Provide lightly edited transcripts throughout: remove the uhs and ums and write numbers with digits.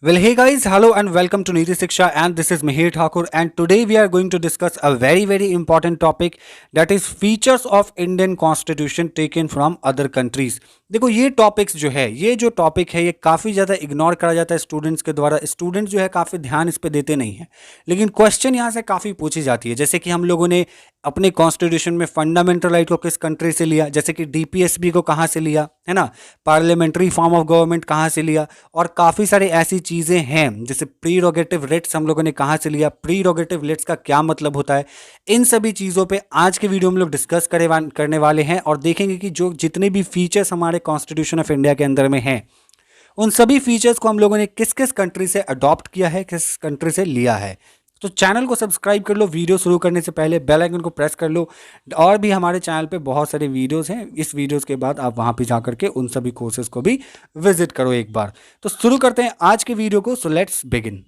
Well, hey guys, hello and welcome to Niti Siksha, and this is Mihir Thakur, and today we are going to discuss a very important topic, that is features of Indian Constitution taken from other countries. देखो ये topics जो है, ये जो topic है, ये काफ़ी ज़्यादा इग्नोर करा जाता है स्टूडेंट्स के द्वारा। स्टूडेंट्स जो है काफ़ी ध्यान इस पे देते नहीं हैं, लेकिन क्वेश्चन यहाँ से काफ़ी पूछी जाती है। जैसे कि हम लोगों ने अपने कॉन्स्टिट्यूशन में फंडामेंटल राइट को किस कंट्री से लिया, जैसे कि डीपीएसबी को कहाँ से लिया, है ना, पार्लियामेंट्री फॉर्म ऑफ गवर्नमेंट कहाँ से लिया, और काफ़ी सारी ऐसी चीज़ें हैं जैसे प्रीरोगेटिव रिट्स हम लोगों ने कहाँ से लिया, प्रीरोगेटिव रिट्स का क्या मतलब होता है। इन सभी चीज़ों पे आज के वीडियो में लोग डिस्कस करने वाले हैं और देखेंगे कि जो जितने भी फीचर्स हमारे कॉन्स्टिट्यूशन ऑफ इंडिया के अंदर में हैं, उन सभी फीचर्स को हम लोगों ने किस किस कंट्री से अडॉप्ट किया है, किस कंट्री से लिया है। तो चैनल को सब्सक्राइब कर लो, वीडियो शुरू करने से पहले बेल आइकन को प्रेस कर लो। और भी हमारे चैनल पे बहुत सारे वीडियोस हैं, इस वीडियोस के बाद आप वहाँ पे जा करके उन सभी कोर्सेज को भी विजिट करो एक बार। तो शुरू करते हैं आज के वीडियो को। So let's begin.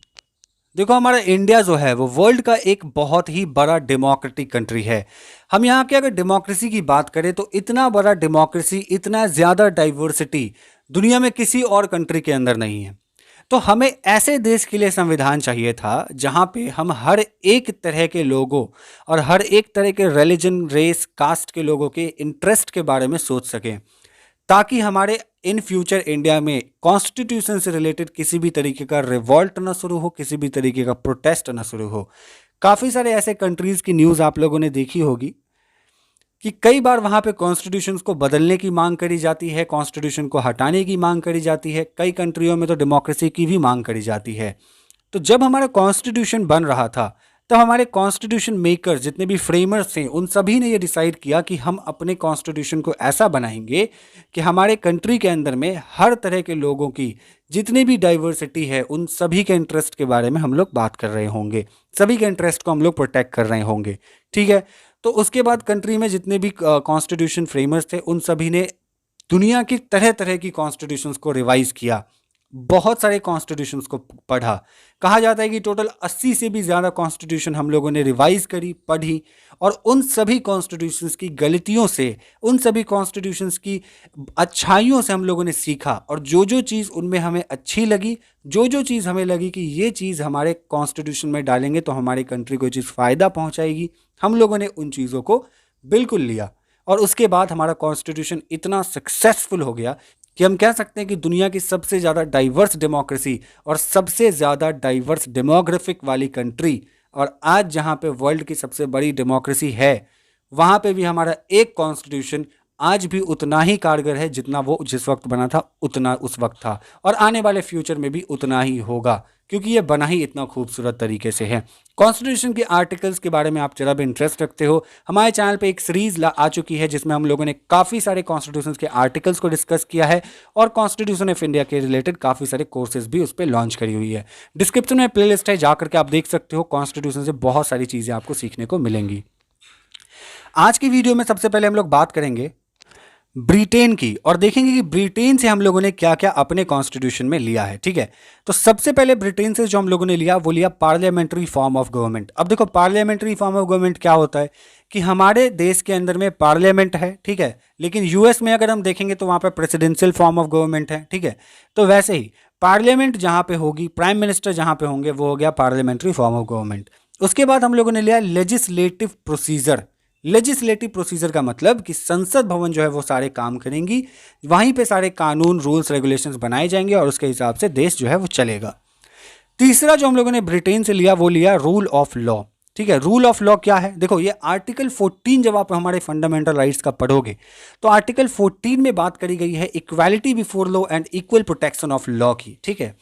देखो हमारा इंडिया जो है वो वर्ल्ड का एक बहुत ही बड़ा डेमोक्रेटिक कंट्री है। हम यहाँ के अगर डेमोक्रेसी की बात करें तो इतना बड़ा डेमोक्रेसी, इतना ज़्यादा डाइवर्सिटी दुनिया में किसी और कंट्री के अंदर नहीं है। तो हमें ऐसे देश के लिए संविधान चाहिए था जहाँ पे हम हर एक तरह के लोगों और हर एक तरह के रिलीजन, रेस, कास्ट के लोगों के इंटरेस्ट के बारे में सोच सकें, ताकि हमारे इन फ्यूचर इंडिया में कॉन्स्टिट्यूशन से रिलेटेड किसी भी तरीके का रिवॉल्ट ना शुरू हो, किसी भी तरीके का प्रोटेस्ट ना शुरू हो। काफ़ी सारे ऐसे कंट्रीज़ की न्यूज़ आप लोगों ने देखी होगी कि कई बार वहाँ पे कॉन्स्टिट्यूशन को बदलने की मांग करी जाती है, कॉन्स्टिट्यूशन को हटाने की मांग करी जाती है, कई कंट्रियों में तो डेमोक्रेसी की भी मांग करी जाती है। तो जब हमारा कॉन्स्टिट्यूशन बन रहा था तब हमारे कॉन्स्टिट्यूशन मेकर्स, जितने भी फ्रेमर्स थे, उन सभी ने ये डिसाइड किया कि हम अपने कॉन्स्टिट्यूशन को ऐसा बनाएंगे कि हमारे कंट्री के अंदर में हर तरह के लोगों की जितनी भी डाइवर्सिटी है, उन सभी के इंटरेस्ट के बारे में हम लोग बात कर रहे होंगे, सभी के इंटरेस्ट को हम लोग प्रोटेक्ट कर रहे होंगे। ठीक है, तो उसके बाद कंट्री में जितने भी कॉन्स्टिट्यूशन फ्रेमर्स थे, उन सभी ने दुनिया की तरह तरह की कॉन्स्टिट्यूशंस को रिवाइज किया, बहुत सारे कॉन्स्टिट्यूशंस को पढ़ा। कहा जाता है कि टोटल 80 से भी ज़्यादा कॉन्स्टिट्यूशन हम लोगों ने रिवाइज करी, पढ़ी, और उन सभी कॉन्स्टिट्यूशंस की गलतियों से, उन सभी कॉन्स्टिट्यूशंस की अच्छाइयों से हम लोगों ने सीखा, और जो जो चीज़ उनमें हमें अच्छी लगी, जो जो चीज़ हमें लगी कि ये चीज़ हमारे कॉन्स्टिट्यूशन में डालेंगे तो हमारी कंट्री को ये चीज़ फ़ायदा पहुँचाएगी, हम लोगों ने उन चीज़ों को बिल्कुल लिया। और उसके बाद हमारा कॉन्स्टिट्यूशन इतना सक्सेसफुल हो गया कि हम कह सकते हैं कि दुनिया की सबसे ज़्यादा डाइवर्स डेमोक्रेसी और सबसे ज़्यादा डाइवर्स डेमोग्राफिक वाली कंट्री, और आज जहाँ पे वर्ल्ड की सबसे बड़ी डेमोक्रेसी है, वहाँ पे भी हमारा एक कॉन्स्टिट्यूशन आज भी उतना ही कारगर है जितना वो जिस वक्त बना था, उतना उस वक्त था, और आने वाले फ्यूचर में भी उतना ही होगा, क्योंकि ये बना ही इतना खूबसूरत तरीके से है। कॉन्स्टिट्यूशन के आर्टिकल्स के बारे में आप जरा भी इंटरेस्ट रखते हो, हमारे चैनल पे एक सीरीज आ चुकी है जिसमें हम लोगों ने काफ़ी सारे कॉन्स्टिट्यूशन के आर्टिकल्स को डिस्कस किया है, और कॉन्स्टिट्यूशन ऑफ इंडिया के रिलेटेड काफ़ी सारे कोर्सेज भी उस पर लॉन्च करी हुई है। डिस्क्रिप्शन में प्लेलिस्ट है, जाकर के आप देख सकते हो। कॉन्स्टिट्यूशन से बहुत सारी चीज़ें आपको सीखने को मिलेंगी। आज की वीडियो में सबसे पहले हम लोग बात करेंगे ब्रिटेन की, और देखेंगे कि ब्रिटेन से हम लोगों ने क्या क्या अपने कॉन्स्टिट्यूशन में लिया है। ठीक है, तो सबसे पहले ब्रिटेन से जो हम लोगों ने लिया वो लिया पार्लियामेंट्री फॉर्म ऑफ गवर्नमेंट। अब देखो पार्लियामेंट्री फॉर्म ऑफ गवर्नमेंट क्या होता है कि हमारे देश के अंदर में पार्लियामेंट है, ठीक है, लेकिन यूएस में अगर हम देखेंगे तो वहाँ पर प्रेसिडेंशियल फॉर्म ऑफ गवर्नमेंट है। ठीक है, तो वैसे ही पार्लियामेंट जहाँ पे होगी, प्राइम मिनिस्टर जहाँ पे होंगे, वो हो गया पार्लियामेंट्री फॉर्म ऑफ गवर्नमेंट। उसके बाद हम लोगों ने लिया लेजिस्लेटिव प्रोसीजर। लेजिस्लेटिव प्रोसीजर का मतलब कि संसद भवन जो है वो सारे काम करेंगी, वहीं पे सारे कानून, रूल्स, रेगुलेशंस बनाए जाएंगे, और उसके हिसाब से देश जो है वो चलेगा। तीसरा जो हम लोगों ने ब्रिटेन से लिया वो लिया रूल ऑफ लॉ। ठीक है, रूल ऑफ लॉ क्या है? देखो ये आर्टिकल 14 जब आप हमारे फंडामेंटल राइट्स का पढ़ोगे तो आर्टिकल 14 में बात करी गई है equality before law and equal protection of law की। ठीक है,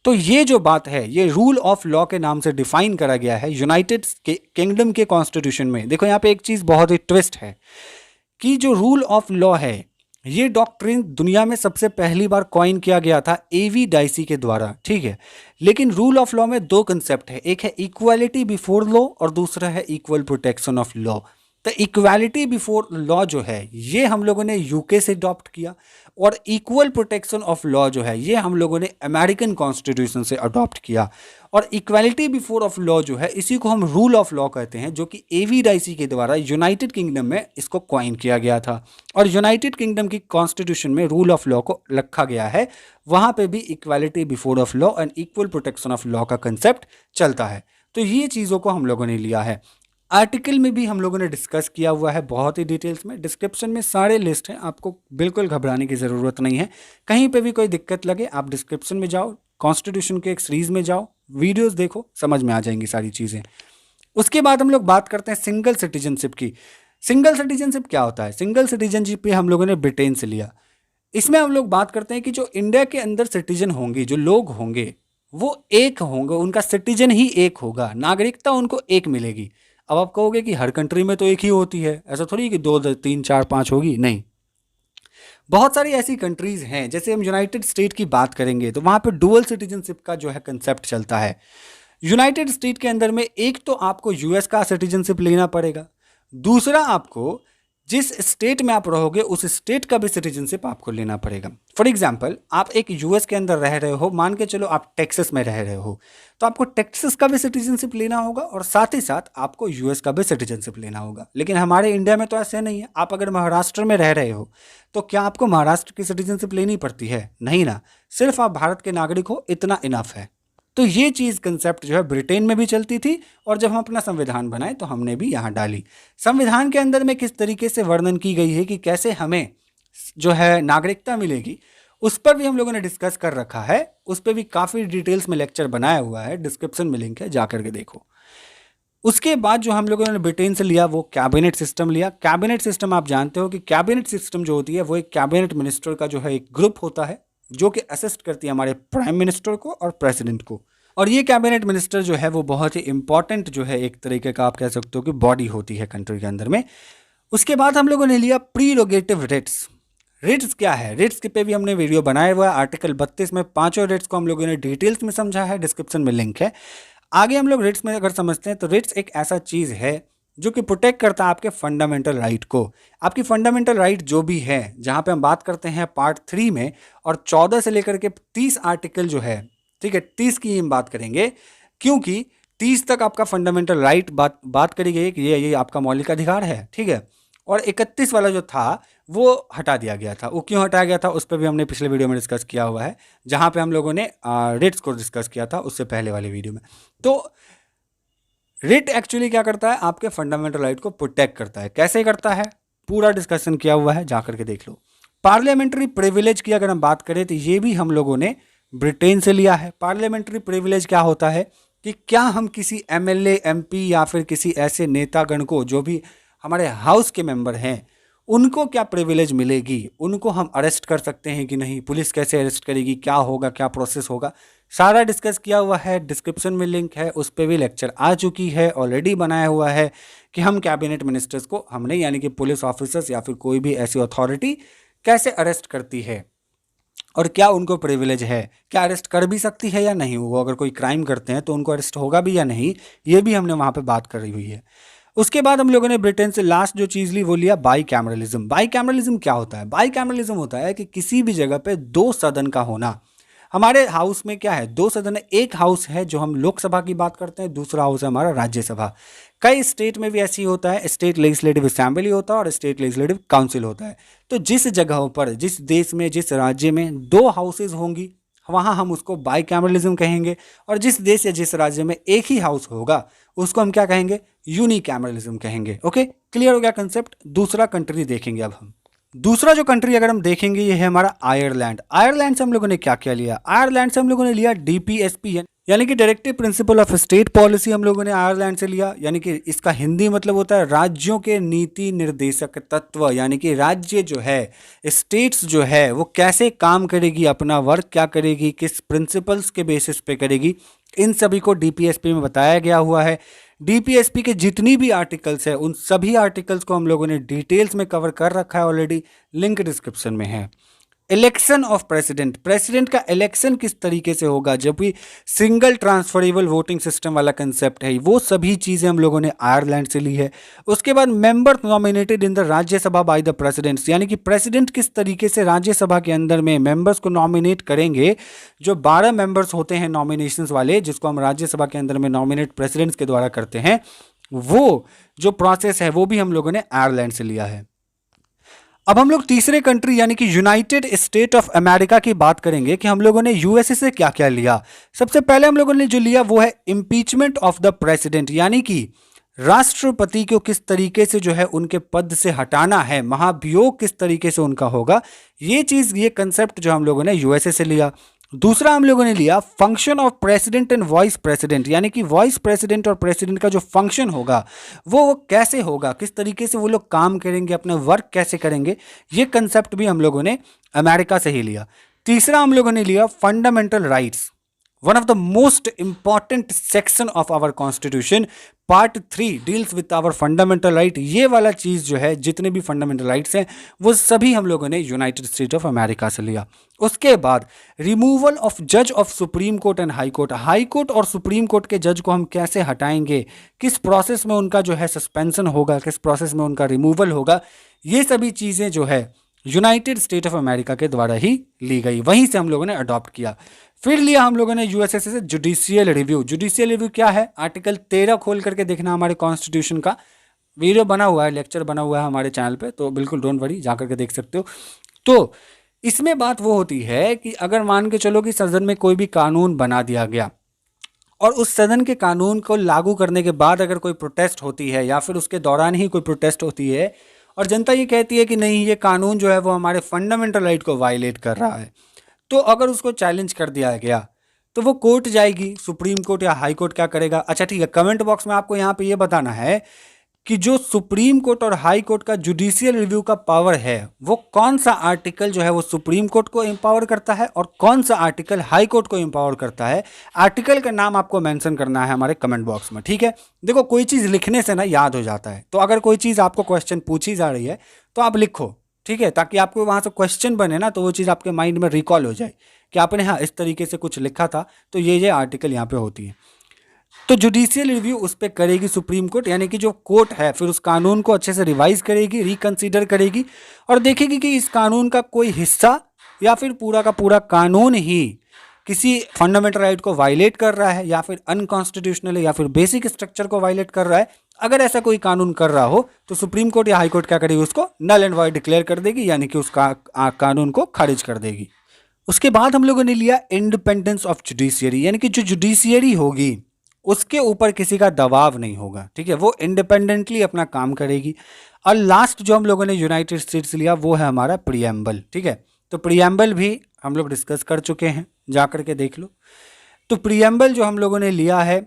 तो ये जो बात है, ये रूल ऑफ लॉ के नाम से डिफाइन करा गया है यूनाइटेड किंगडम के कॉन्स्टिट्यूशन में। देखो यहाँ पे एक चीज़ बहुत ही ट्विस्ट है कि जो रूल ऑफ लॉ है, ये डॉक्ट्रिन दुनिया में सबसे पहली बार कॉइन किया गया था एवी डाइसी के द्वारा। ठीक है, लेकिन रूल ऑफ लॉ में दो कंसेप्ट है, एक है इक्वालिटी बिफोर लॉ और दूसरा है इक्वल प्रोटेक्शन ऑफ लॉ। तो इक्वालिटी बिफोर लॉ जो है ये हम लोगों ने यूके से अडॉप्ट किया, और इक्वल प्रोटेक्शन ऑफ लॉ जो है ये हम लोगों ने अमेरिकन कॉन्स्टिट्यूशन से अडॉप्ट किया। और इक्वालिटी बिफोर ऑफ लॉ जो है इसी को हम रूल ऑफ लॉ कहते हैं, जो कि एवी डाइसी के द्वारा यूनाइटेड किंगडम में इसको कॉइन किया गया था। और यूनाइटेड किंगडम की कॉन्स्टिट्यूशन में रूल ऑफ लॉ को रखा गया है, वहाँ पे भी equality before of law and equal protection of law का कंसेप्ट चलता है। तो ये चीज़ों को हम लोगों ने लिया है। आर्टिकल में भी हम लोगों ने डिस्कस किया हुआ है बहुत ही डिटेल्स में, डिस्क्रिप्शन में सारे लिस्ट हैं, आपको बिल्कुल घबराने की ज़रूरत नहीं है। कहीं पे भी कोई दिक्कत लगे आप डिस्क्रिप्शन में जाओ, कॉन्स्टिट्यूशन के एक सीरीज़ में जाओ, वीडियोस देखो, समझ में आ जाएंगी सारी चीज़ें। उसके बाद हम लोग बात करते हैं सिंगल सिटीजनशिप की। सिंगल सिटीजनशिप क्या होता है? सिंगल सिटीजनशिप भी हम लोगों ने ब्रिटेन से लिया। इसमें हम लोग बात करते हैं कि जो इंडिया के अंदर सिटीजन होंगे, जो लोग होंगे वो एक होंगे, उनका सिटीजन ही एक होगा, नागरिकता उनको एक मिलेगी। अब आप कहोगे कि हर कंट्री में तो एक ही होती है, ऐसा थोड़ी कि 2 3 4 5 होगी, नहीं। बहुत सारी ऐसी कंट्रीज़ हैं, जैसे हम यूनाइटेड स्टेट की बात करेंगे तो वहाँ पे डुअल सिटीजनशिप का जो है कंसेप्ट चलता है। यूनाइटेड स्टेट के अंदर में एक तो आपको यूएस का सिटीजनशिप लेना पड़ेगा, दूसरा आपको जिस स्टेट में आप रहोगे उस स्टेट का भी सिटीजनशिप आपको लेना पड़ेगा। फॉर एग्जांपल आप एक यूएस के अंदर रह रहे हो, मान के चलो आप टेक्सास में रह रहे हो, तो आपको टेक्सास का भी सिटीजनशिप लेना होगा और साथ ही साथ आपको यूएस का भी सिटीजनशिप लेना होगा। लेकिन हमारे इंडिया में तो ऐसे नहीं है। आप अगर महाराष्ट्र में रह रहे हो तो क्या आपको महाराष्ट्र की सिटीजनशिप लेनी पड़ती है? नहीं ना, सिर्फ आप भारत के नागरिक हो, इतना इनफ है। तो ये चीज़ कंसेप्ट जो है ब्रिटेन में भी चलती थी, और जब हम अपना संविधान बनाए तो हमने भी यहाँ डाली। संविधान के अंदर में किस तरीके से वर्णन की गई है कि कैसे हमें जो है नागरिकता मिलेगी, उस पर भी हम लोगों ने डिस्कस कर रखा है। उस पर भी काफ़ी डिटेल्स में लेक्चर बनाया हुआ है, डिस्क्रिप्शन में लिंक है, जा करके देखो। उसके बाद जो हम लोगों ने ब्रिटेन से लिया वो कैबिनेट सिस्टम लिया। कैबिनेट सिस्टम आप जानते हो कि कैबिनेट सिस्टम जो होती है वो एक कैबिनेट मिनिस्टर का जो है एक ग्रुप होता है, जो कि असिस्ट करती है हमारे प्राइम मिनिस्टर को और प्रेसिडेंट को। और ये कैबिनेट मिनिस्टर जो है वो बहुत ही इंपॉर्टेंट जो है एक तरीके का आप कह सकते हो कि बॉडी होती है कंट्री के अंदर में। उसके बाद हम लोगों ने लिया प्रीरोगेटिव रिट्स। रिट्स क्या है? रिट्स के पे भी हमने वीडियो बनाया हुआ है, आर्टिकल 32 में पांचों रिट्स को हम लोगों ने डिटेल्स में समझा है, डिस्क्रिप्शन में लिंक है। आगे हम लोग रिट्स में अगर समझते हैं तो रिट्स एक ऐसा चीज़ है जो कि प्रोटेक्ट करता है आपके फंडामेंटल राइट को। आपकी फंडामेंटल राइट जो भी है, जहाँ पे हम बात करते हैं पार्ट 3 में, और 14 से लेकर के 30 आर्टिकल जो है, ठीक है, 30 की हम बात करेंगे, क्योंकि 30 तक आपका फंडामेंटल राइट बात करी गई कि ये आपका मौलिक अधिकार है, ठीक है। और 31 वाला जो था वो हटा दिया गया था। वो क्यों हटाया गया था उस पर भी हमने पिछले वीडियो में डिस्कस किया हुआ है, जहाँ पे हम लोगों ने रिट्स को डिस्कस किया था उससे पहले वाले वीडियो में। तो रिट एक्चुअली क्या करता है? आपके फंडामेंटल राइट को प्रोटेक्ट करता है। कैसे करता है? पूरा डिस्कशन किया हुआ है, जा करके देख लो। पार्लियामेंट्री प्रिविलेज की अगर हम बात करें तो ये भी हम लोगों ने ब्रिटेन से लिया है। पार्लियामेंट्री प्रिविलेज क्या होता है कि क्या हम किसी एमएलए, एमपी या फिर किसी ऐसे नेतागण को, जो भी हमारे हाउस के मेंबर हैं, उनको क्या प्रिविलेज मिलेगी, उनको हम अरेस्ट कर सकते हैं कि नहीं, पुलिस कैसे अरेस्ट करेगी, क्या होगा, क्या प्रोसेस होगा, सारा डिस्कस किया हुआ है। डिस्क्रिप्शन में लिंक है, उस पर भी लेक्चर आ चुकी है, ऑलरेडी बनाया हुआ है कि हम कैबिनेट मिनिस्टर्स को, हमने यानी कि पुलिस ऑफिसर्स या फिर कोई भी ऐसी अथॉरिटी कैसे अरेस्ट करती है और क्या उनको प्रिविलेज है, क्या अरेस्ट कर भी सकती है या नहीं, वो अगर कोई क्राइम करते हैं तो उनको अरेस्ट होगा भी या नहीं, ये भी हमने वहाँ पे बात करी हुई है। उसके बाद हम लोगों ने ब्रिटेन से लास्ट जो चीज़ ली वो लिया बाई कैमरलिज्म। बाई कैमरलिज्म क्या होता है? बाई कैमरलिज्म होता है कि किसी भी जगह पे 2 सदन का होना। हमारे हाउस में क्या है? 2 सदन है। एक हाउस है जो हम लोकसभा की बात करते हैं, दूसरा हाउस है हमारा राज्यसभा। कई स्टेट में भी ऐसी होता है, स्टेट लेजिस्लेटिव असेंबली होता है और स्टेट लेजिस्लेटिव काउंसिल होता है। तो जिस जगहों पर, जिस देश में, जिस राज्य में 2 हाउसेज होंगी, वहाँ हम उसको बाई कैमरलिज्म कहेंगे। और जिस देश या जिस राज्य में एक ही हाउस होगा उसको हम क्या कहेंगे? यूनी कैमरलिज्म कहेंगे। ओके, क्लियर हो गया कंसेप्ट। दूसरा कंट्री देखेंगे अब हम। दूसरा जो कंट्री अगर हम देखेंगे ये है हमारा आयरलैंड। आयरलैंड से हम लोगों ने क्या क्या लिया? आयरलैंड से हम लोगों ने लिया डीपीएसपी, यानी कि directive principle of state policy हम लोगों ने आयरलैंड से लिया। यानी कि इसका हिंदी मतलब होता है राज्यों के नीति निर्देशक तत्व, यानी कि राज्य जो है, स्टेट्स जो है, वो कैसे काम करेगी, अपना वर्क क्या करेगी, किस प्रिंसिपल्स के बेसिस पे करेगी, इन सभी को डीपीएसपी में बताया गया हुआ है। डीपीएसपी के जितनी भी आर्टिकल्स है उन सभी आर्टिकल्स को हम लोगों ने डिटेल्स में कवर कर रखा है ऑलरेडी, लिंक डिस्क्रिप्शन में है। इलेक्शन ऑफ प्रेसिडेंट, प्रेसिडेंट का इलेक्शन किस तरीके से होगा, जब भी सिंगल ट्रांसफरेबल वोटिंग सिस्टम वाला कंसेप्ट है, वो सभी चीज़ें हम लोगों ने आयरलैंड से ली है। उसके बाद member nominated in the Rajya Sabha by the presidents, यानी कि प्रेसिडेंट किस तरीके से राज्यसभा के अंदर में मेंबर्स को नॉमिनेट करेंगे। जो 12 मेंबर्स होते हैं नॉमिनेशंस वाले, जिसको हम राज्यसभा के अंदर में नॉमिनेट प्रेसिडेंट्स के द्वारा करते हैं, वो जो प्रोसेस है वो भी हम लोगों ने आयरलैंड से लिया है। अब हम लोग तीसरे कंट्री यानी कि यूनाइटेड स्टेट ऑफ अमेरिका की बात करेंगे कि हम लोगों ने यूएसए से क्या क्या लिया। सबसे पहले हम लोगों ने जो लिया वो है इम्पीचमेंट ऑफ द प्रेसिडेंट, यानी कि राष्ट्रपति को किस तरीके से जो है उनके पद से हटाना है, महाभियोग किस तरीके से उनका होगा, ये चीज, ये कंसेप्ट जो हम लोगों ने यूएसए से लिया। दूसरा हम लोगों ने लिया function of president and vice president, यानी कि वाइस प्रेसिडेंट और प्रेसिडेंट का जो फंक्शन होगा वो कैसे होगा, किस तरीके से वो लोग काम करेंगे, अपना वर्क कैसे करेंगे, ये कंसेप्ट भी हम लोगों ने अमेरिका से ही लिया। तीसरा हम लोगों ने लिया fundamental rights, one of the most important section of our constitution, part 3 deals with our fundamental right. ये वाला चीज जो है, जितने भी फंडामेंटल राइट्स हैं वो सभी हम लोगों ने यूनाइटेड स्टेट ऑफ अमेरिका से लिया। उसके बाद रिमूवल ऑफ जज of supreme court and high court, high court और सुप्रीम कोर्ट के जज को हम कैसे हटाएंगे, किस प्रोसेस में उनका जो है सस्पेंशन होगा, किस प्रोसेस में उनका रिमूवल होगा, ये सभी चीज़ें जो है यूनाइटेड स्टेट ऑफ अमेरिका के द्वारा ही ली गई, वहीं से हम लोगों ने अडॉप्ट किया। फिर लिया हम लोगों ने यूएसए से जुडिशियल रिव्यू। जुडिशियल रिव्यू क्या है, आर्टिकल 13 खोल करके देखना, हमारे कॉन्स्टिट्यूशन का वीडियो बना हुआ है, लेक्चर बना हुआ है हमारे चैनल पे, तो बिल्कुल डोंट वरी, जा करके देख सकते हो। तो इसमें बात वो होती है कि अगर मान के चलो कि सदन में कोई भी कानून बना दिया गया और उस सदन के कानून को लागू करने के बाद अगर कोई प्रोटेस्ट होती है या फिर उसके दौरान ही कोई प्रोटेस्ट होती है और जनता ये कहती है कि नहीं, ये कानून जो है वो हमारे फंडामेंटल राइट को वायलेट कर रहा है, तो अगर उसको चैलेंज कर दिया गया तो वो कोर्ट जाएगी, सुप्रीम कोर्ट या हाई कोर्ट क्या करेगा। अच्छा ठीक है, कमेंट बॉक्स में आपको यहाँ पे ये बताना है कि जो सुप्रीम कोर्ट और हाई कोर्ट का जुडिशियल रिव्यू का पावर है, वो कौन सा आर्टिकल जो है वो सुप्रीम कोर्ट को एम्पावर करता है और कौन सा आर्टिकल हाई कोर्ट को एम्पावर करता है। आर्टिकल का नाम आपको मेंशन करना है हमारे कमेंट बॉक्स में, ठीक है। देखो, कोई चीज़ लिखने से ना याद हो जाता है, तो अगर कोई चीज़ आपको क्वेश्चन पूछी जा रही है तो आप लिखो, ठीक है, ताकि आपको वहाँ से क्वेश्चन बने ना, तो वो चीज़ आपके माइंड में रिकॉल हो जाए कि आपने हाँ इस तरीके से कुछ लिखा था, तो ये आर्टिकल यहाँ पे होती है। तो जुडिशियल रिव्यू उस पर करेगी सुप्रीम कोर्ट, यानी कि जो कोर्ट है फिर उस कानून को अच्छे से रिवाइज करेगी, रिकंसीडर करेगी और देखेगी कि इस कानून का कोई हिस्सा या फिर पूरा का पूरा कानून ही किसी फंडामेंटल राइट को वायलेट कर रहा है या फिर अनकॉन्स्टिट्यूशनल है या फिर बेसिक स्ट्रक्चर को वायलेट कर रहा है। अगर ऐसा कोई कानून कर रहा हो तो सुप्रीम कोर्ट या हाई कोर्ट क्या करेगी, उसको नल एंड वॉइड डिक्लेयर कर देगी, यानी कि उस कानून को खारिज कर देगी। उसके बाद हम लोगों ने लिया इंडिपेंडेंस ऑफ जुडिशियरी, यानी कि जो जुडिशियरी होगी उसके ऊपर किसी का दबाव नहीं होगा, ठीक है, वो इंडिपेंडेंटली अपना काम करेगी। और लास्ट जो हम लोगों ने यूनाइटेड स्टेट्स लिया वो है हमारा प्रीएम्बल, ठीक है। तो प्रीएम्बल भी हम लोग डिस्कस कर चुके हैं, जा करके देख लो। तो प्रीएम्बल जो हम लोगों ने लिया है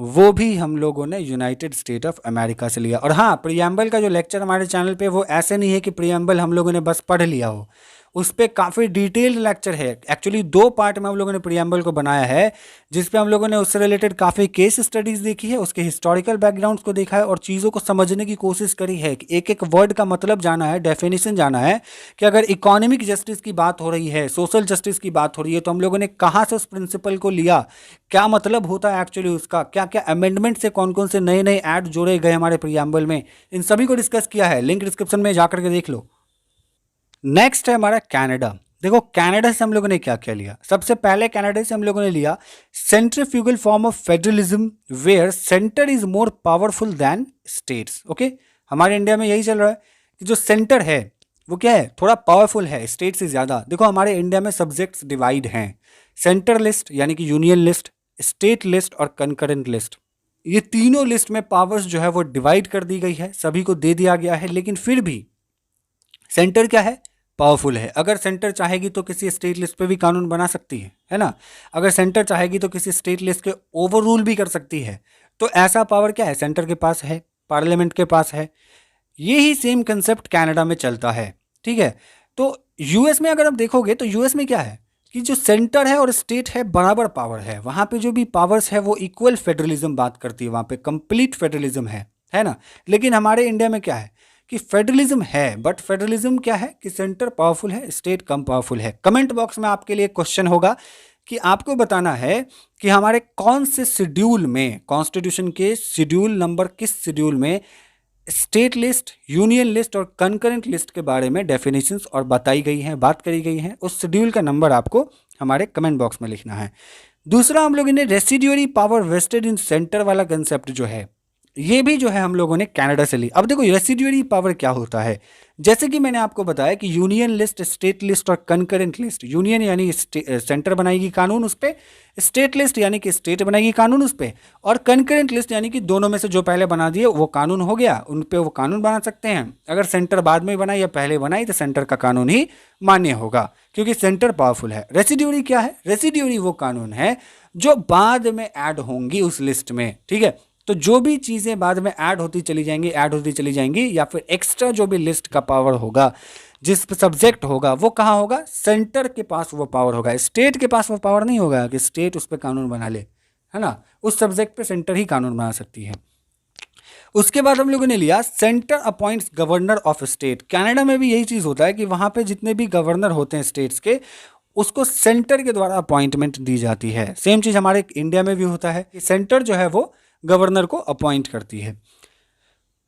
वो भी हम लोगों ने यूनाइटेड स्टेट ऑफ अमेरिका से लिया। और हाँ, प्रीएम्बल का जो लेक्चर हमारे चैनल पे वो ऐसे नहीं है कि प्रीएम्बल हम लोगों ने बस पढ़ लिया हो, उस पर काफ़ी डिटेल्ड लेक्चर है। एक्चुअली 2 पार्ट में हम लोगों ने प्रीएम्बल को बनाया है, जिस पे हम लोगों ने उससे रिलेटेड काफ़ी केस स्टडीज़ देखी है, उसके हिस्टोरिकल बैकग्राउंड्स को देखा है और चीज़ों को समझने की कोशिश करी है कि एक एक वर्ड का मतलब जाना है, डेफिनेशन जाना है कि अगर इकोनॉमिक जस्टिस की बात हो रही है, सोशल जस्टिस की बात हो रही है, तो हम लोगों ने कहाँ से उस प्रिंसिपल को लिया, क्या मतलब होता है एक्चुअली उसका, क्या क्या अमेंडमेंट से कौन कौन से नए नए ऐड जोड़े गए हमारे प्रीएम्बल में, इन सभी को डिस्कस किया है। लिंक डिस्क्रिप्शन में जाकर के देख लो। नेक्स्ट है हमारा कनाडा। देखो, कनाडा से हम लोगों ने क्या क्या लिया। सबसे पहले कनाडा से हम लोगों ने लिया centrifugal form of federalism where centre is more powerful than states. Okay, हमारे इंडिया में यही चल रहा है कि जो सेंटर है वो क्या है, थोड़ा पावरफुल है स्टेट से ज़्यादा। देखो, हमारे इंडिया में सब्जेक्ट्स डिवाइड हैं, सेंटर लिस्ट यानी कि यूनियन लिस्ट, स्टेट लिस्ट और कंकरेंट लिस्ट। ये तीनों लिस्ट में पावर्स जो है वो डिवाइड कर दी गई है, सभी को दे दिया गया है, लेकिन फिर भी सेंटर क्या है, पावरफुल है। अगर सेंटर चाहेगी तो किसी स्टेट लिस्ट पे भी कानून बना सकती है ना। अगर सेंटर चाहेगी तो किसी स्टेट लिस्ट के ओवर रूल भी कर सकती है। तो ऐसा पावर क्या है, सेंटर के पास है, पार्लियामेंट के पास है। यही सेम कंसेप्ट कनाडा में चलता है, ठीक है। तो यूएस में अगर आप देखोगे तो यूएस में क्या है कि जो सेंटर है और स्टेट है बराबर पावर है, वहाँ पे जो भी पावर्स है वो इक्वल फेडरलिज्म बात करती है, वहाँ पे कंप्लीट फेडरलिज्म है ना। लेकिन हमारे इंडिया में क्या है कि फेडरलिज्म है, बट फेडरलिज्म क्या है कि सेंटर पावरफुल है, स्टेट कम पावरफुल है। कमेंट बॉक्स में आपके लिए क्वेश्चन होगा कि आपको बताना है कि हमारे कौन से शेड्यूल में, कॉन्स्टिट्यूशन के शेड्यूल नंबर किस शेड्यूल में स्टेट लिस्ट, यूनियन लिस्ट और कंकरेंट लिस्ट के बारे में डेफिनेशंस और बताई गई हैं, बात करी गई हैं। उस शेड्यूल का नंबर आपको हमारे कमेंट बॉक्स में लिखना है। दूसरा, हम लोगों ने रेसिड्यूअरी पावर वेस्टेड इन सेंटर वाला कंसेप्ट जो है, ये भी जो है हम लोगों ने कनाडा से ली। अब देखो रेसिड्यूअरी पावर क्या होता है, जैसे कि मैंने आपको बताया कि यूनियन लिस्ट, स्टेट लिस्ट और कंकरेंट लिस्ट, यूनियन यानी सेंटर बनाएगी कानून उस पर, स्टेट लिस्ट यानी कि स्टेट बनाएगी कानून उस पर, और कंकरेंट लिस्ट यानी कि दोनों में से जो पहले बना दिए वो कानून हो गया, उन पे वो कानून बना सकते हैं। अगर सेंटर बाद में बनाई या पहले बनाई तो सेंटर का कानून ही मान्य होगा, क्योंकि सेंटर पावरफुल है। रेसिड्यूअरी क्या है? रेसिड्यूअरी वो कानून है जो बाद में ऐड होंगी उस लिस्ट में, ठीक है। तो जो भी चीज़ें बाद में ऐड होती चली जाएंगी, या फिर एक्स्ट्रा जो भी लिस्ट का पावर होगा, जिस पे सब्जेक्ट होगा, वो कहाँ होगा? सेंटर के पास वो पावर होगा। स्टेट के पास वो पावर नहीं होगा कि स्टेट उस पर कानून बना ले, है ना। उस सब्जेक्ट पे सेंटर ही कानून बना सकती है। उसके बाद हम लोगों ने लिया centre appoints governor of state. Canada में भी यही चीज़ होता है कि वहाँ पे जितने भी गवर्नर होते हैं स्टेट्स के, उसको सेंटर के द्वारा अपॉइंटमेंट दी जाती है। सेम चीज़ हमारे इंडिया में भी होता है कि सेंटर जो है वो गवर्नर को अपॉइंट करती है।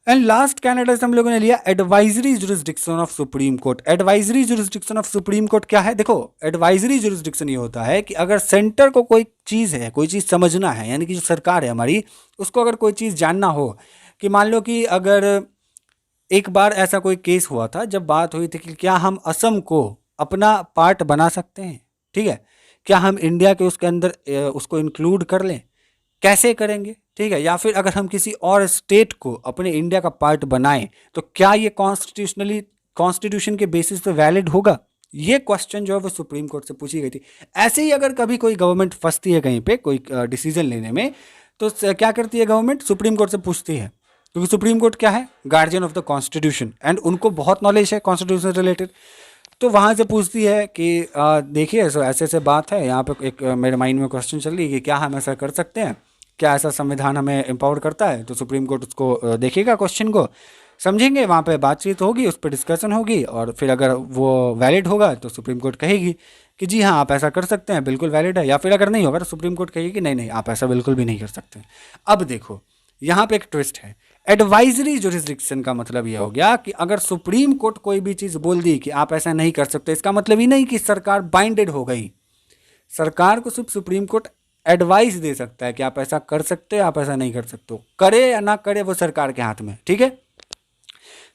एंड लास्ट कनाडा से हम लोगों ने लिया advisory jurisdiction of supreme court. Advisory jurisdiction of supreme court क्या है? देखो, एडवाइजरी जुरिस्डिक्शन ये होता है कि अगर सेंटर को कोई चीज़ है, कोई चीज़ समझना है, यानी कि जो सरकार है हमारी, उसको अगर कोई चीज़ जानना हो, कि मान लो कि अगर एक बार ऐसा कोई केस हुआ था जब बात हुई थी कि क्या हम असम को अपना पार्ट बना सकते हैं, ठीक है, क्या हम इंडिया के उसके अंदर उसको इंक्लूड कर लें, कैसे करेंगे, ठीक है, या फिर अगर हम किसी और स्टेट को अपने इंडिया का पार्ट बनाएं तो क्या ये कॉन्स्टिट्यूशन के बेसिस पे वैलिड होगा? ये क्वेश्चन जो है वो सुप्रीम कोर्ट से पूछी गई थी। ऐसे ही अगर कभी कोई गवर्नमेंट फंसती है कहीं पे कोई डिसीजन लेने में, तो क्या करती है गवर्नमेंट? सुप्रीम कोर्ट से पूछती है, क्योंकि सुप्रीम कोर्ट क्या है? Guardian of the constitution, and उनको बहुत नॉलेज है कॉन्स्टिट्यूशन रिलेटेड। तो वहाँ से पूछती है कि देखिए ऐसे ऐसे बात है, यहाँ पे एक मेरे माइंड में क्वेश्चन चल रही है कि क्या हम ऐसा कर सकते हैं, क्या ऐसा संविधान हमें एम्पावर करता है? तो सुप्रीम कोर्ट उसको देखेगा, क्वेश्चन को समझेंगे, वहाँ पे बातचीत होगी, उस पर डिस्कशन होगी, और फिर अगर वो वैलिड होगा तो सुप्रीम कोर्ट कहेगी कि जी हाँ आप ऐसा कर सकते हैं, बिल्कुल वैलिड है, या फिर अगर नहीं होगा तो सुप्रीम कोर्ट कहेगी कि नहीं नहीं आप ऐसा बिल्कुल भी नहीं कर सकते। अब देखो यहाँ पे एक ट्विस्ट है। एडवाइजरी जुरिस्डिक्शन का मतलब यह हो गया कि अगर सुप्रीम कोर्ट कोई भी चीज़ बोल दी कि आप ऐसा नहीं कर सकते, इसका मतलब ही नहीं कि सरकार बाइंडेड हो गई। सरकार को सिर्फ सुप्रीम कोर्ट एडवाइस दे सकता है कि आप ऐसा कर सकते हो, आप ऐसा नहीं कर सकते हो, करे या ना करे वो सरकार के हाथ में, ठीक है।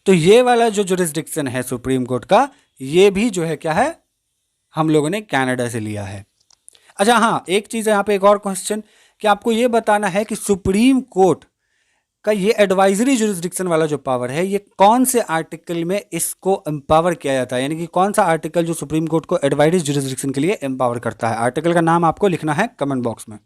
तो ये वाला जो जुरिस्डिक्शन है सुप्रीम कोर्ट का, ये भी जो है क्या है, हम लोगों ने कनाडा से लिया है। अच्छा हाँ, एक चीज़ है यहाँ पे, एक और क्वेश्चन कि आपको ये बताना है कि सुप्रीम कोर्ट का ये एडवाइजरी जुरिस्डिक्शन वाला जो पावर है, ये कौन से आर्टिकल में इसको एम्पावर किया जाता है, यानी कि कौन सा आर्टिकल जो सुप्रीम कोर्ट को एडवाइजरी जुरिस्डिक्शन के लिए एम्पावर करता है। आर्टिकल का नाम आपको लिखना है कमेंट बॉक्स में।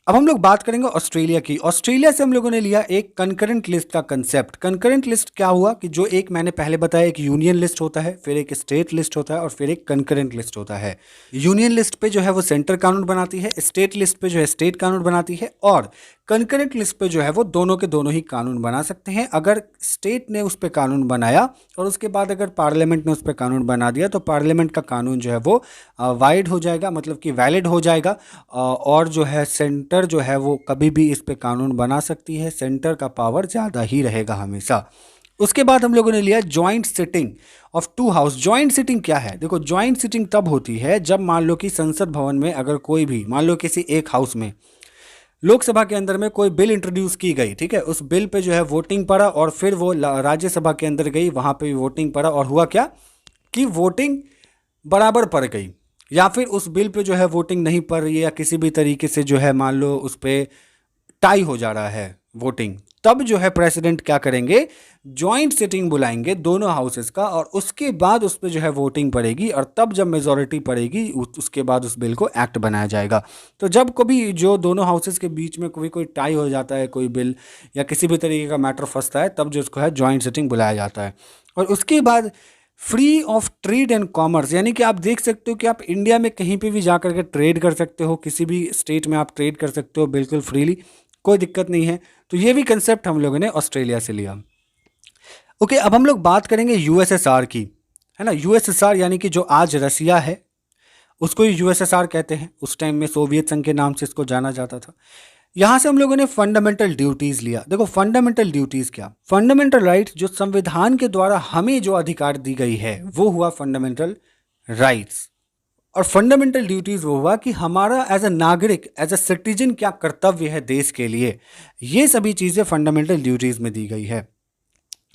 अब हम लोग बात करेंगे ऑस्ट्रेलिया की। ऑस्ट्रेलिया से हम लोगों ने लिया एक कंकरेंट लिस्ट का कंसेप्ट। कंकरेंट लिस्ट क्या हुआ कि जो एक मैंने पहले बताया, एक यूनियन लिस्ट होता है, फिर एक स्टेट लिस्ट होता है, और फिर एक कंकरेंट लिस्ट होता है। यूनियन लिस्ट पे जो है वो सेंटर कानून बनाती है, स्टेट लिस्ट पे जो है स्टेट कानून बनाती है, और कंकरेंट लिस्ट पे जो है वो दोनों के दोनों ही कानून बना सकते हैं। अगर स्टेट ने उस पर कानून बनाया और उसके बाद अगर पार्लियामेंट ने उस पर कानून बना दिया, तो पार्लियामेंट का कानून जो है वो वाइड हो जाएगा, मतलब कि वैलिड हो जाएगा, और जो है सेंटर जो है वो कभी भी इस पे कानून बना सकती है। सेंटर का पावर ज़्यादा ही रहेगा हमेशा। उसके बाद हम लोगों ने लिया joint sitting of two house. Joint sitting क्या है? देखो, जॉइंट सिटिंग तब होती है जब मान लो कि संसद भवन में अगर कोई भी, मान लो किसी एक हाउस में लोकसभा के अंदर में कोई बिल इंट्रोड्यूस की गई, ठीक है, उस बिल पे जो है वोटिंग पड़ा, और फिर वो राज्यसभा के अंदर गई, वहाँ पे भी वोटिंग पड़ा, और हुआ क्या कि वोटिंग बराबर पड़ गई, या फिर उस बिल पे जो है वोटिंग नहीं पड़ रही है, या किसी भी तरीके से जो है मान लो उस पर टाई हो जा रहा है वोटिंग, तब जो है प्रेसिडेंट क्या करेंगे? जॉइंट सिटिंग बुलाएंगे दोनों हाउसेस का, और उसके बाद उस पर जो है वोटिंग पड़ेगी, और तब जब मेजॉरिटी पड़ेगी उसके बाद उस बिल को एक्ट बनाया जाएगा। तो जब कभी जो दोनों हाउसेस के बीच में कोई टाई हो जाता है, कोई बिल या किसी भी तरीके का मैटर फंसता है, तब जो उसको है जॉइंट सिटिंग बुलाया जाता है। और उसके बाद free of trade and commerce, यानी कि आप देख सकते हो कि आप इंडिया में कहीं पे भी जा कर के ट्रेड कर सकते हो, किसी भी स्टेट में आप ट्रेड कर सकते हो बिल्कुल फ्रीली, कोई दिक्कत नहीं है। तो ये भी कंसेप्ट हम लोगों ने ऑस्ट्रेलिया से लिया। ओके, अब हम लोग बात करेंगे यूएसएसआर की, है ना। यूएसएसआर यानी कि जो आज रसिया है उसको यूएसएसआर कहते हैं। उस टाइम में सोवियत संघ के नाम से इसको जाना जाता था। यहां से हम लोगों ने फंडामेंटल ड्यूटीज लिया। देखो फंडामेंटल ड्यूटीज क्या, फंडामेंटल राइट्स जो संविधान के द्वारा हमें जो अधिकार दी गई है वो हुआ फंडामेंटल राइट्स। और फंडामेंटल ड्यूटीज वो हुआ कि हमारा एज अ नागरिक, एज अ सिटीजन क्या कर्तव्य है देश के लिए, ये सभी चीजें फंडामेंटल ड्यूटीज में दी गई है।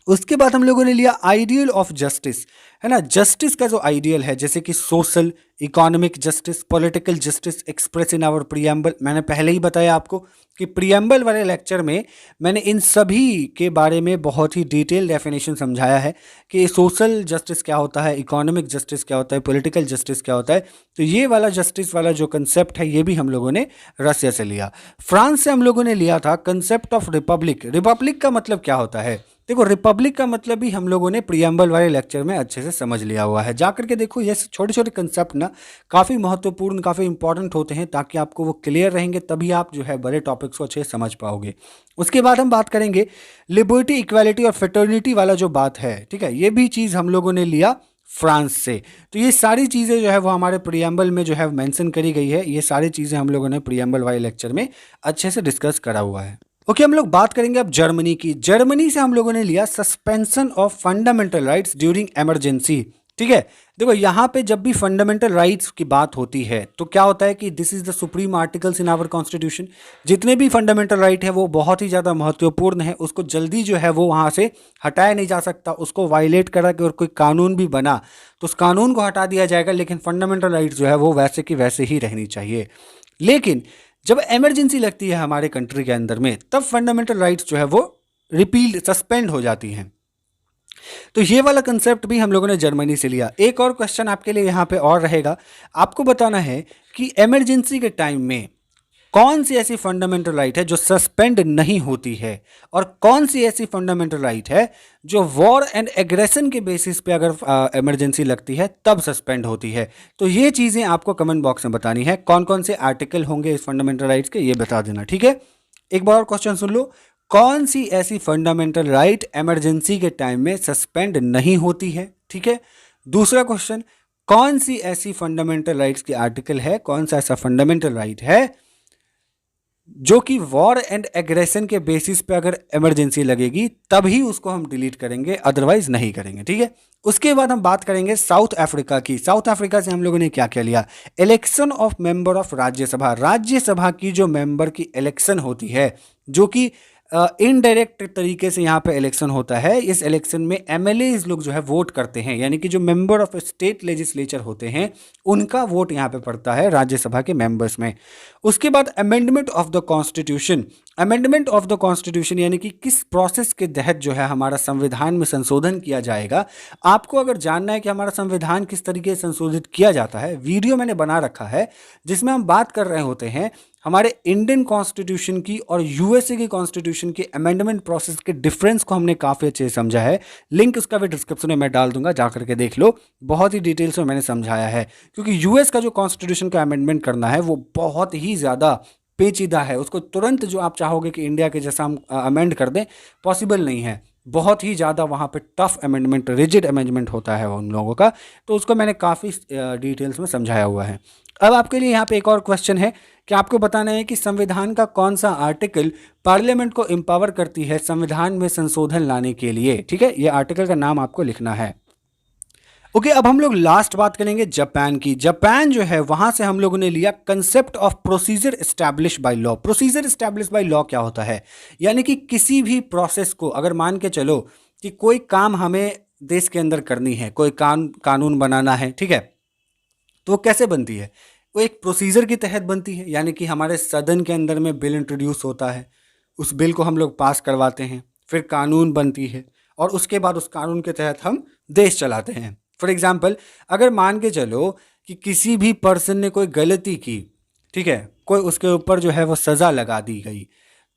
उसके बाद हम लोगों ने लिया आइडियल ऑफ जस्टिस, है ना। जस्टिस का जो आइडियल है, जैसे कि social, economic justice, political justice express in our preamble. मैंने पहले ही बताया आपको कि प्रियम्बल वाले लेक्चर में मैंने इन सभी के बारे में बहुत ही डिटेल डेफिनेशन समझाया है कि सोशल जस्टिस क्या होता है, इकोनॉमिक जस्टिस क्या होता है, पॉलिटिकल जस्टिस क्या होता है। तो ये वाला जस्टिस वाला जो कंसेप्ट है ये भी हम लोगों ने रसिया से लिया। फ्रांस से हम लोगों ने लिया था कंसेप्ट ऑफ रिपब्लिक। रिपब्लिक का मतलब क्या होता है, देखो रिपब्लिक का मतलब भी हम लोगों ने प्रियम्बल वाले लेक्चर में अच्छे से समझ लिया हुआ है। जाकर के देखो, ये छोटे छोटे कंसेप्ट ना काफ़ी महत्वपूर्ण, काफ़ी इंपॉर्टेंट होते हैं, ताकि आपको वो क्लियर रहेंगे तभी आप जो है बड़े टॉपिक्स को अच्छे से समझ पाओगे। उसके बाद हम बात करेंगे लिबर्टी, इक्वालिटी और फ्रेटर्निटी वाला जो बात है, ठीक है, ये भी चीज़ हम लोगों ने लिया फ्रांस से। तो ये सारी चीज़ें जो है वो हमारे प्रियम्बल में जो है मेंशन करी गई है। ये सारी चीज़ें हम लोगों ने प्रियम्बल वाले लेक्चर में अच्छे से डिस्कस करा हुआ है। ओके, हम लोग बात करेंगे अब जर्मनी की। जर्मनी से हम लोगों ने लिया suspension of fundamental rights during emergency. ठीक है, देखो यहाँ पे जब भी फंडामेंटल राइट्स की बात होती है तो क्या होता है कि this is the supreme articles in our constitution. जितने भी फंडामेंटल राइट है वो बहुत ही ज़्यादा महत्वपूर्ण है, उसको जल्दी जो है वो वहाँ से हटाया नहीं जा सकता। उसको वायलेट करा के और कोई कानून भी बना तो उस कानून को हटा दिया जाएगा, लेकिन फंडामेंटल राइट्स जो है वो वैसे की वैसे ही रहनी चाहिए। लेकिन जब इमरजेंसी लगती है हमारे कंट्री के अंदर में, तब फंडामेंटल राइट्स जो है वो रिपील, सस्पेंड हो जाती हैं। तो ये वाला कंसेप्ट भी हम लोगों ने जर्मनी से लिया। एक और क्वेश्चन आपके लिए यहाँ पे और रहेगा, आपको बताना है कि इमरजेंसी के टाइम में कौन सी ऐसी फंडामेंटल राइट है जो सस्पेंड नहीं होती है, और कौन सी ऐसी फंडामेंटल राइट है जो वॉर एंड एग्रेशन के बेसिस पे अगर इमरजेंसी लगती है तब सस्पेंड होती है। तो ये चीज़ें आपको कमेंट बॉक्स में बतानी है, कौन कौन से आर्टिकल होंगे इस फंडामेंटल राइट्स के, ये बता देना। ठीक है, एक बार और क्वेश्चन सुन लो, कौन सी ऐसी फंडामेंटल राइट इमरजेंसी के टाइम में सस्पेंड नहीं होती है। ठीक है, दूसरा क्वेश्चन, कौन सी ऐसी फंडामेंटल राइट्स की आर्टिकल है, कौन सा ऐसा फंडामेंटल राइट है जो कि वॉर एंड एग्रेशन के बेसिस पे अगर इमरजेंसी लगेगी तभी उसको हम डिलीट करेंगे, अदरवाइज नहीं करेंगे। ठीक है, उसके बाद हम बात करेंगे साउथ अफ्रीका की। साउथ अफ्रीका से हम लोगों ने क्या क्या लिया, election of member of Rajya Sabha. Rajya Sabha की जो मेंबर की इलेक्शन होती है, जो कि इनडायरेक्ट तरीके से यहाँ पे इलेक्शन होता है। इस इलेक्शन में एमएलएज लोग जो है वोट करते हैं, यानी कि जो मेंबर ऑफ स्टेट लेजिस्लेचर होते हैं उनका वोट यहाँ पे पड़ता है राज्यसभा के मेंबर्स में। उसके बाद amendment of the constitution. Amendment of the constitution यानी कि किस प्रोसेस के तहत जो है हमारा संविधान में संशोधन किया जाएगा। आपको अगर जानना है कि हमारा संविधान किस तरीके से संशोधित किया जाता है, वीडियो मैंने बना रखा है जिसमें हम बात कर रहे होते हैं हमारे इंडियन कॉन्स्टिट्यूशन की और यूएसए की कॉन्स्टिट्यूशन के अमेंडमेंट प्रोसेस के डिफरेंस को हमने काफ़ी अच्छे से समझा है। लिंक उसका भी डिस्क्रिप्शन में मैं डाल दूंगा, जाकर के देख लो, बहुत ही डिटेल्स में मैंने समझाया है। क्योंकि यूएस का जो कॉन्स्टिट्यूशन का अमेंडमेंट करना है वो बहुत ही ज़्यादा पेचीदा है। उसको तुरंत जो आप चाहोगे कि इंडिया के जैसा हम अमेंड कर दें, पॉसिबल नहीं है। बहुत ही ज़्यादा वहाँ पे टफ अमेंडमेंट, रिजिड अमेंडमेंट होता है उन लोगों का। तो उसको मैंने काफ़ी डिटेल्स में समझाया हुआ है। अब आपके लिए यहाँ पे एक और क्वेश्चन है कि आपको बताना है कि संविधान का कौन सा आर्टिकल पार्लियामेंट को एम्पावर करती है संविधान में संशोधन लाने के लिए। ठीक है, ये आर्टिकल का नाम आपको लिखना है। ओके, अब हम लोग लास्ट बात करेंगे जापान की। जापान जो है वहां से हम लोगों ने लिया concept of procedure establish by law. Procedure establish by law क्या होता है, यानी कि किसी भी प्रोसेस को अगर मान के चलो कि कोई काम हमें देश के अंदर करनी है, कोई कानून बनाना है, ठीक है, तो वो कैसे बनती है, वो एक प्रोसीजर के तहत बनती है। यानी कि हमारे सदन के अंदर में बिल इंट्रोड्यूस होता है, उस बिल को हम लोग पास करवाते हैं, फिर कानून बनती है और उसके बाद उस कानून के तहत हम देश चलाते हैं। फॉर एग्जाम्पल, अगर मान के चलो कि किसी भी पर्सन ने कोई गलती की, ठीक है, कोई उसके ऊपर जो है वो सज़ा लगा दी गई,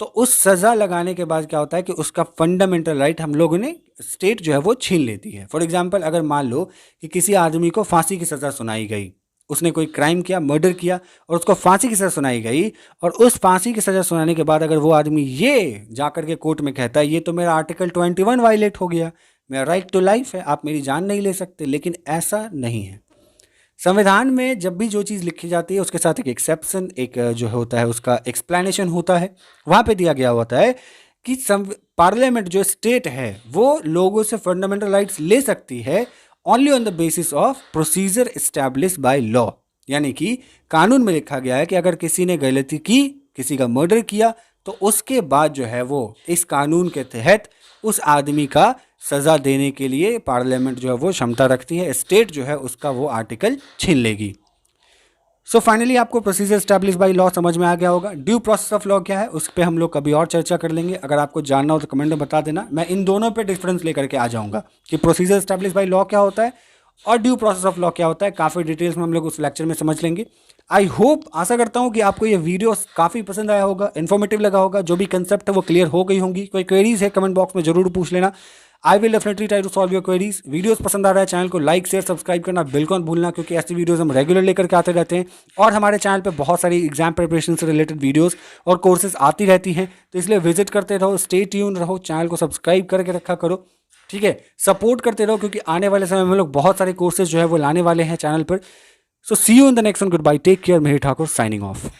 तो उस सज़ा लगाने के बाद क्या होता है कि उसका फंडामेंटल राइट हम लोगों ने, स्टेट जो है वो छीन लेती है। फॉर एग्जाम्पल, अगर मान लो कि किसी आदमी को फांसी की सज़ा सुनाई गई, उसने कोई क्राइम किया, मर्डर किया और उसको फांसी की सज़ा सुनाई गई, और उस फांसी की सज़ा सुनाने के बाद अगर वो आदमी ये जाकर के कोर्ट में कहता है ये तो मेरा आर्टिकल 21 वायलेट हो गया, मेरा राइट टू लाइफ है, आप मेरी जान नहीं ले सकते, लेकिन ऐसा नहीं है। संविधान में जब भी जो चीज़ लिखी जाती है उसके साथ एक एक्सेप्शन, एक जो होता है उसका एक्सप्लेनेशन होता है। वहाँ पे दिया गया होता है कि पार्लियामेंट जो स्टेट है वो लोगों से फंडामेंटल राइट्स ले सकती है only on the basis of procedure establish by law. यानी कि कानून में लिखा गया है कि अगर किसी ने गलती की, किसी का मर्डर किया, तो उसके बाद जो है वो इस कानून के तहत उस आदमी का सज़ा देने के लिए पार्लियामेंट जो है वो क्षमता रखती है, स्टेट जो है उसका वो आर्टिकल छीन लेगी। सो फाइनली आपको प्रोसीजर स्टैब्लिश बाय लॉ समझ में आ गया होगा। ड्यू प्रोसेस ऑफ लॉ क्या है उस पर हम लोग कभी और चर्चा कर लेंगे। अगर आपको जानना हो तो कमेंट में बता देना, मैं इन दोनों पे डिफरेंस लेकर के आ जाऊंगा कि प्रोसीजर स्टैब्लिश बाय लॉ क्या होता है और ड्यू प्रोसेस ऑफ लॉ क्या होता है। काफ़ी डिटेल्स में हम लोग उस लेक्चर में समझ लेंगे। आई होप, आशा करता हूँ कि आपको ये वीडियो काफ़ी पसंद आया होगा, इन्फॉर्मेटिव लगा होगा, जो भी कंसेप्ट है वो क्लियर हो गई होंगी। कोई क्वेरीज है कमेंट बॉक्स में जरूर पूछ लेना। I will definitely try to solve your queries. Videos पसंद आ रहा है, चैनल को लाइक शेयर सब्सक्राइब करना बिल्कुल भूलना, क्योंकि ऐसी वीडियोस हम रेगुलर लेकर के आते रहते हैं और हमारे चैनल पे बहुत सारी एग्जाम प्रिपरेशन से रिलेटेड वीडियोस और कोर्सेज आती रहती हैं। तो इसलिए विजिट करते रहो, स्टे ट्यून रहो, चैनल को सब्सक्राइब करके रखा करो, ठीक है। सपोर्ट करते रहो क्योंकि आने वाले समय में लोग बहुत सारे कोर्सेज जो है वो लाने वाले हैं चैनल पर। So see you in the next one. Goodbye, take care. Mahesh Thakur signing of.